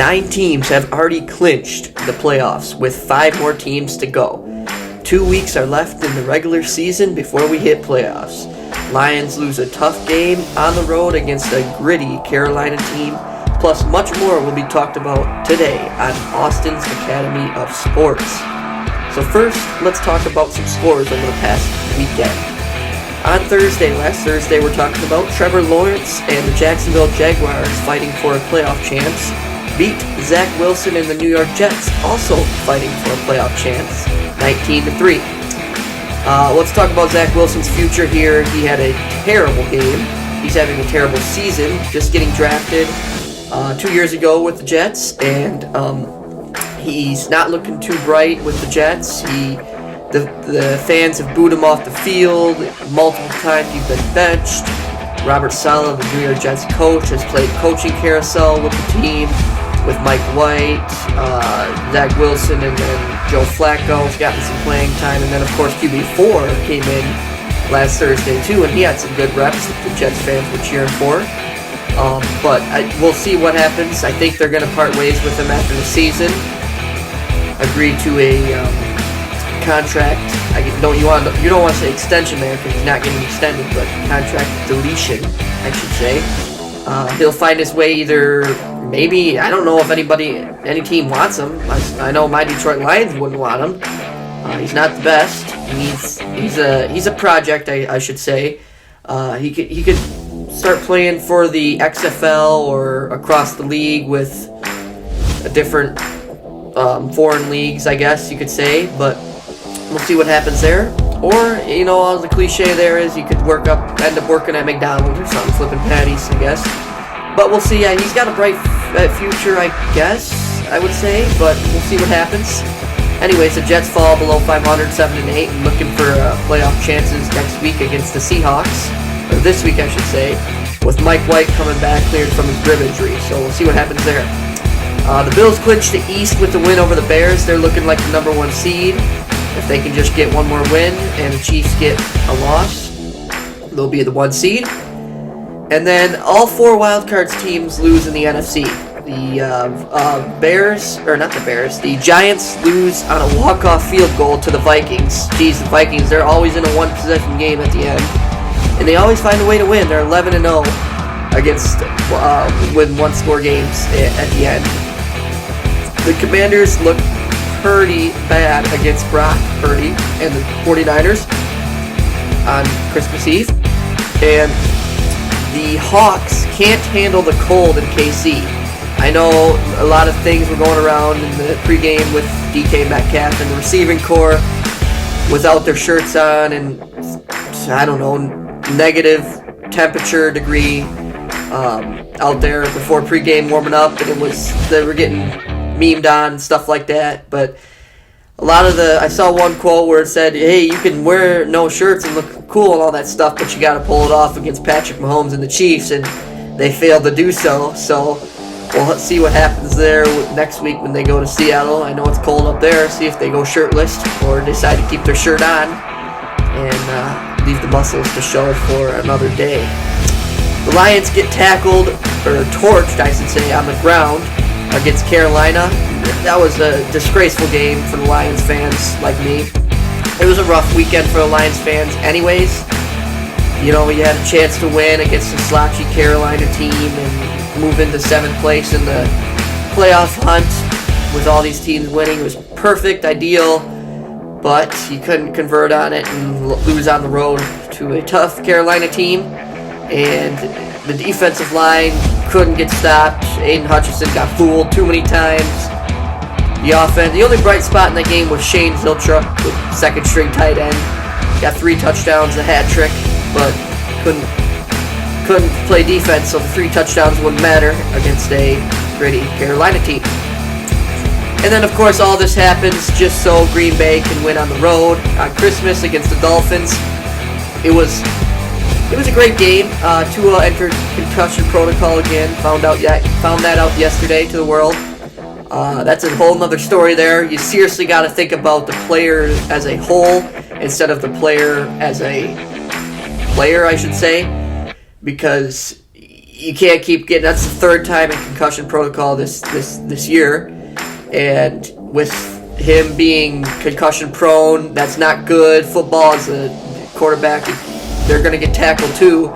9 teams have already clinched the playoffs, with 5 more teams to go. 2 weeks are left in the regular season before we hit playoffs. Lions lose a tough game on the road against a gritty Carolina team, plus much more will be talked about today on Austin's Academy of Sports. So first, let's talk about some scores over the past weekend. On last Thursday, we're talking about Trevor Lawrence and the Jacksonville Jaguars fighting for a playoff chance beat Zach Wilson and the New York Jets, also fighting for a playoff chance, 19-3. Let's talk about Zach Wilson's future here. He had a terrible game. He's having a terrible season, just getting drafted 2 years ago with the Jets, and he's not looking too bright with the Jets. The fans have booed him off the field multiple times. He's been benched. Robert Saleh, the New York Jets coach, has played coaching carousel with the team, with Mike White, Zach Wilson, and then Joe Flacco has gotten some playing time. And then, of course, QB4 came in last Thursday, too, and he had some good reps that the Jets fans were cheering for. But we'll see what happens. I think they're going to part ways with him after the season. Agreed to a contract. You don't want to say extension there because he's not getting extended, but contract deletion, I should say. He'll find his way either, maybe, I don't know if any team wants him. I know my Detroit Lions wouldn't want him. He's not the best. He's a project, I should say. He could start playing for the XFL or across the league with different foreign leagues, I guess you could say, but we'll see what happens there. Or, the cliche there is you could end up working at McDonald's or something, flipping patties, I guess. But we'll see. He's got a bright future, I guess, I would say, but we'll see what happens. Anyways, the Jets fall below 500, 7-8, and looking for playoff chances next week against the Seahawks, or this week, I should say, with Mike White coming back cleared from his rib injury. So we'll see what happens there. The Bills clinched the East with the win over the Bears. They're looking like the number 1 seed. If they can just get one more win and the Chiefs get a loss, they'll be the 1 seed. And then all 4 wildcards teams lose in the NFC. The the Giants lose on a walk-off field goal to the Vikings. Geez, the Vikings, they're always in a one-possession game at the end. And they always find a way to win. They're 11-0 against with one-score games at the end. The Commanders look pretty bad against Brock Purdy and the 49ers on Christmas Eve. And the Hawks can't handle the cold in KC. I know a lot of things were going around in the pregame with DK Metcalf and the receiving corps without their shirts on, and I don't know, negative temperature degree out there before pregame warming up, and they were getting memed on and stuff like that. But a lot of I saw one quote where it said, hey, you can wear no shirts and look cool and all that stuff, but you got to pull it off against Patrick Mahomes and the Chiefs, and they failed to do so. So we'll see what happens there next week when they go to Seattle. I know it's cold up there. See if they go shirtless or decide to keep their shirt on and leave the muscles to show for another day. The Lions get tackled, or torched, I should say, on the ground against Carolina. That was a disgraceful game for the Lions fans like me. It was a rough weekend for the Lions fans anyways. You had a chance to win against a slouchy Carolina team and move into 7th place in the playoff hunt with all these teams winning. It was perfect, ideal, but you couldn't convert on it and lose on the road to a tough Carolina team. And the defensive line couldn't get stopped. Aiden Hutchinson got fooled too many times. The offense, the only bright spot in that game was Shane Zylstra, the second-string tight end. Got 3 touchdowns, a hat trick, but couldn't play defense, so the 3 touchdowns wouldn't matter against a gritty Carolina team. And then, of course, all this happens just so Green Bay can win on the road on Christmas against the Dolphins. It was a great game. Tua entered concussion protocol again. Found that out yesterday to the world. That's a whole nother story there. You seriously got to think about the player as a whole instead of the player as a player, I should say, because you can't keep getting. That's the third time in concussion protocol this year, and with him being concussion prone, that's not good. Football as a quarterback, they're going to get tackled too,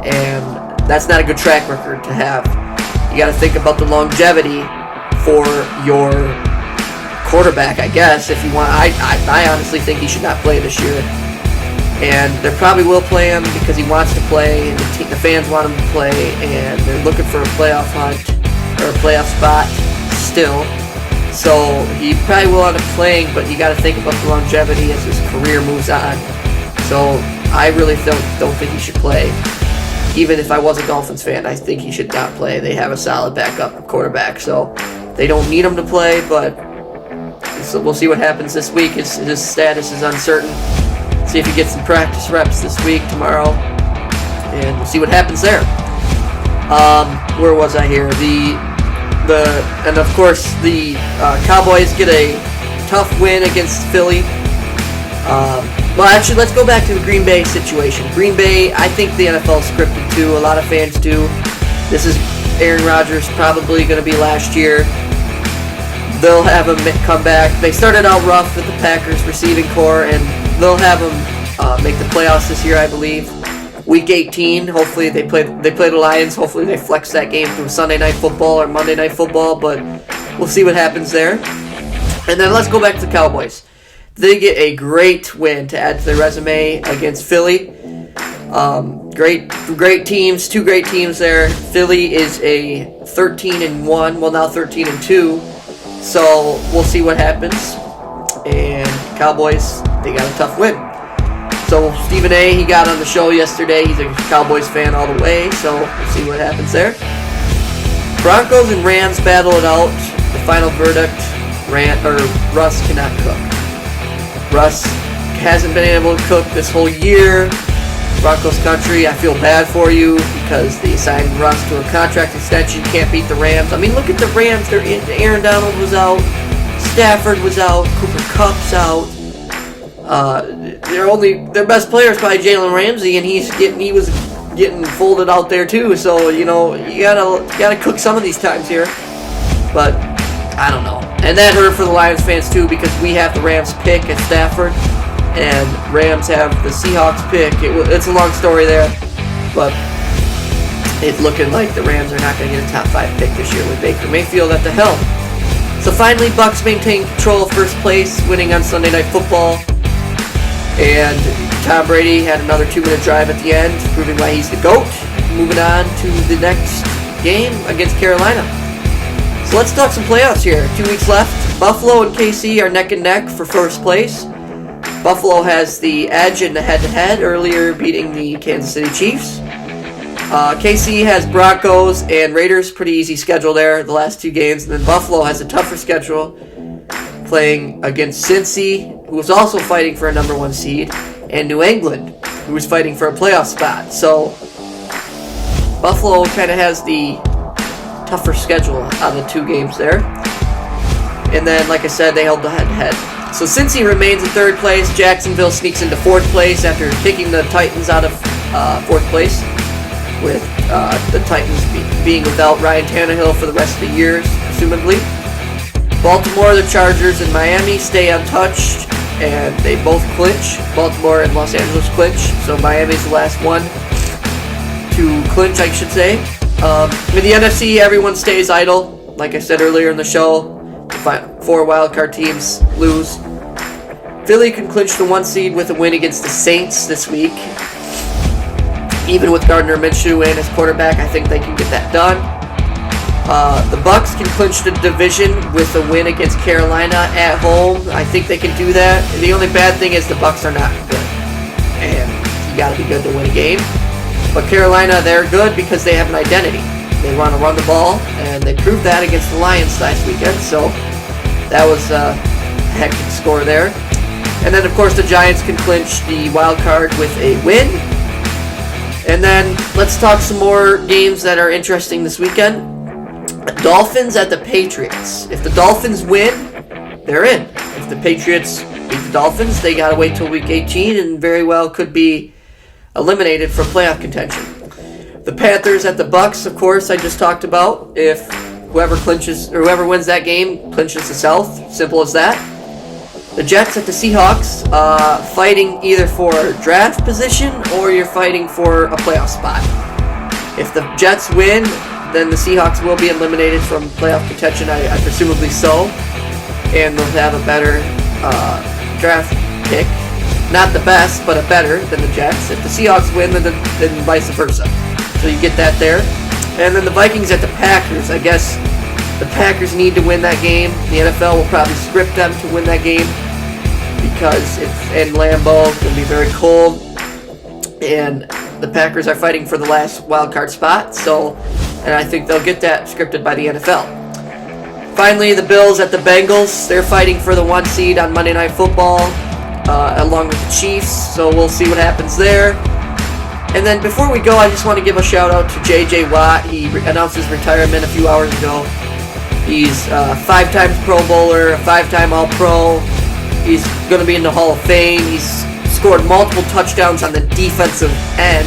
and that's not a good track record to have. You got to think about the longevity for your quarterback, I guess. If you want, I honestly think he should not play this year, and they probably will play him because he wants to play, and the fans want him to play, and they're looking for a playoff hunt or a playoff spot still. So he probably will end up playing, but you got to think about the longevity as his career moves on. So I really don't think he should play. Even if I was a Dolphins fan, I think he should not play. They have a solid backup quarterback, so they don't need him to play, but so we'll see what happens this week. His status is uncertain. See if he gets some practice reps this week, tomorrow, and we'll see what happens there. Where was I here? And of course the Cowboys get a tough win against Philly. Well, actually, let's go back to the Green Bay situation. Green Bay, I think the NFL is scripted too. A lot of fans do. This is Aaron Rodgers probably going to be last year. They'll have him come back. They started out rough with the Packers receiving core, and they'll have him make the playoffs this year, I believe. Week 18, hopefully they play the Lions. Hopefully they flex that game to Sunday Night Football or Monday Night Football, but we'll see what happens there. And then let's go back to the Cowboys. They get a great win to add to their resume against Philly. Great teams, two great teams there. Philly is a 13-1, well now 13-2. So we'll see what happens. And Cowboys, they got a tough win. So Stephen A., he got on the show yesterday. He's a Cowboys fan all the way, so we'll see what happens there. Broncos and Rams battle it out. The final verdict, Russ cannot cook. Russ hasn't been able to cook this whole year. Broncos country, I feel bad for you because they signed Russ to a contract extension. Can't beat the Rams. I mean, look at the Rams. Aaron Donald was out. Stafford was out. Cooper Kupp's out. Their best player is probably Jalen Ramsey, and he was getting folded out there too. So you gotta cook some of these times here. But I don't know, and that hurt for the Lions fans too because we have the Rams pick at Stafford, and Rams have the Seahawks pick. It's a long story there, but it's looking like the Rams are not going to get a top 5 pick this year with Baker Mayfield at the helm. So finally, Bucs maintain control of first place, winning on Sunday Night Football. And Tom Brady had another 2-minute drive at the end, proving why he's the GOAT. Moving on to the next game against Carolina. So let's talk some playoffs here. 2 weeks left. Buffalo and KC are neck and neck for first place. Buffalo has the edge in the head-to-head, earlier beating the Kansas City Chiefs. KC has Broncos and Raiders, pretty easy schedule there, the last 2 games. And then Buffalo has a tougher schedule, playing against Cincy, who was also fighting for a number 1 seed, and New England, who was fighting for a playoff spot. So Buffalo kind of has the tougher schedule on the 2 games there. And then, like I said, they held the head-to-head. So Cincy remains in 3rd place. Jacksonville sneaks into 4th place after kicking the Titans out of 4th place, with the Titans being without Ryan Tannehill for the rest of the year, presumably. Baltimore, the Chargers, and Miami stay untouched, and they both clinch. Baltimore and Los Angeles clinch, so Miami's the last one to clinch, I should say. In the NFC, everyone stays idle. Like I said earlier in the show, 4 wildcard teams lose. Philly can clinch the 1 seed with a win against the Saints this week. Even with Gardner Minshew and his quarterback, I think they can get that done. The Bucs can clinch the division with a win against Carolina at home. I think they can do that. The only bad thing is the Bucs are not good, and you got to be good to win a game. But Carolina, they're good because they have an identity. They want to run the ball, and they proved that against the Lions last weekend. So that was a hectic score there. And then, of course, the Giants can clinch the wild card with a win. And then let's talk some more games that are interesting this weekend. Dolphins at the Patriots. If the Dolphins win, they're in. If the Patriots beat the Dolphins, they got to wait till week 18 and very well could be eliminated from playoff contention. The Panthers at the Bucks, of course, I just talked about. If whoever wins that game clinches the South, simple as that. The Jets at the Seahawks, fighting either for draft position or you're fighting for a playoff spot. If the Jets win, then the Seahawks will be eliminated from playoff contention, I presumably so, and they'll have a better draft pick. Not the best, but a better than the Jets. If the Seahawks win, then vice versa. So you get that there. And then the Vikings at the Packers. I guess the Packers need to win that game. The NFL will probably script them to win that game because it's in Lambeau. It's going to be very cold. And the Packers are fighting for the last wild card spot. And I think they'll get that scripted by the NFL. Finally, the Bills at the Bengals. They're fighting for the 1 seed on Monday Night Football, along with the Chiefs. So we'll see what happens there. And then before we go, I just want to give a shout out to J.J. Watt. He announced his retirement a few hours ago. He's a 5-time Pro Bowler, a 5-time All-Pro. He's going to be in the Hall of Fame. He's scored multiple touchdowns on the defensive end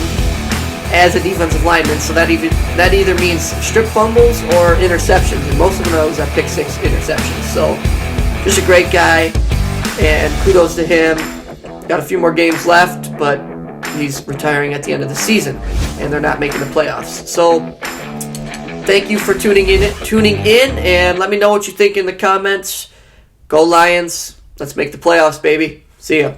as a defensive lineman, so that either means strip fumbles or interceptions, and most of them are at pick 6 interceptions. So just a great guy, and kudos to him. Got a few more games left, but he's retiring at the end of the season, and they're not making the playoffs. So thank you for tuning in, and let me know what you think in the comments. Go Lions. Let's make the playoffs, baby. See ya.